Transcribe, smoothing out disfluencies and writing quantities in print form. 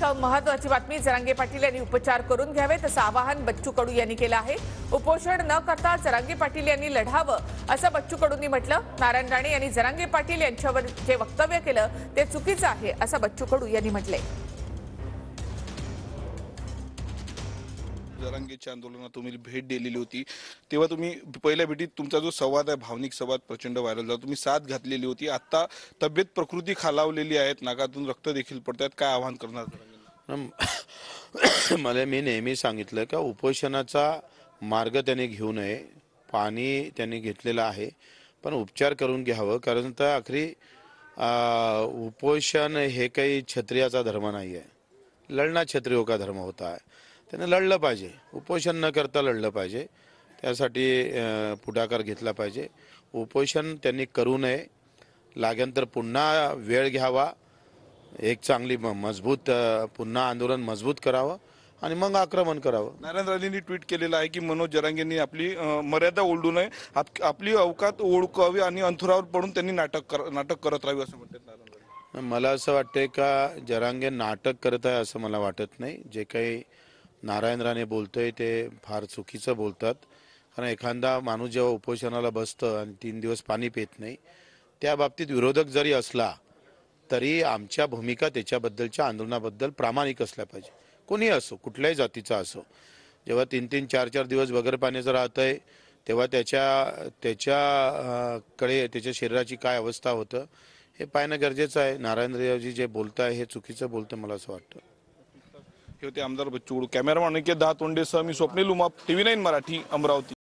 एक महत्त्वाची बातमी, जरांगे पाटील यांनी उपचार करून घ्यावेत असं आवाहन बच्चू कडू यांनी केलं आहे। उपोषण न करता जरांगे पाटील यांनी लढावं असं बच्चू कडूंनी म्हटलं। नारायण राणे यांनी जरांगे पाटील यांच्यावर जे वक्तव्य केलं ते चुकीचं आहे असं बच्चू कडू यांनी म्हटलंय। जरांगेच्या आंदोलनात तुम्ही भेट दिलेली होती, तेव्हा तुम्ही पहिल्या भेटीत तुमचा जो संवाद आहे, भावनिक संवाद प्रचंड व्हायरल झाला। तुम्ही साथ घातलेली होती, आता तब्येत प्रकृती खालावलेली आहे, नाकातून रक्त देखील पडतात, काय आवाहन करणार? मला मी नेहमी सांगितलं का उपोषणाचा मार्ग त्याने घेऊ नये। पाणी त्यांनी घेतलेलं आहे, पण उपचार करून घ्यावं, कारण तर आखरी उपोषण हे काही क्षत्रियाचा धर्म नाही आहे। लढना क्षत्रियो का धर्म होता है, त्याने लढलं पाहिजे, उपोषण न करता लढलं पाहिजे, त्यासाठी पुढाकार घेतला पाहिजे। उपोषण त्यांनी करू नये, लागेल पुन्हा वेळ घ्यावा, एक चांगली मजबूत पुन्हा आंदोलन मजबूत करावं आणि मग आक्रमण करावं। नारायण राणेंनी ट्विट केलेलं आहे की मनोज जरांगेंनी आपली मर्यादा ओलांडू नये, आपली अवकात ओळखावी आणि अंथरुणावर पडून त्यांनी नाटक करत राहावे असं म्हणतात नारायण राणे। मला असं वाटते का जरांगे नाटक करत आहे असं मला वाटत नाही। जे काही नारायण राणे बोलतोय ते फार चुकीचं बोलतात, कारण एखादा माणूस जेव्हा उपोषणाला बसतं आणि 3 दिवस पाणी पित नाही, त्या बाबतीत विरोधक जरी असला तरी आमच्या भूमिका त्याच्याबद्दलच्या आंदोलनाबद्दल प्रामाणिक असल्या पाहिजे, कोणी असो, कुठल्याही जातीचा असो। जेव्हा 3-3, 4-4 दिवस बगर पाण्याचं राहतंय तेव्हा त्याच्याकडे त्याच्या शरीराची काय अवस्था होतं हे पाहणं गरजेचं आहे। नारायण रावजी जे बोलताय हे चुकीचं बोलतं मला असं वाटतं। हे होते आमदार बच्चू कडू। कॅमेरामॅन अनिकेत दहातोंडेसह मी स्वप्नील उमाप, TV9 मराठी, अमरावती।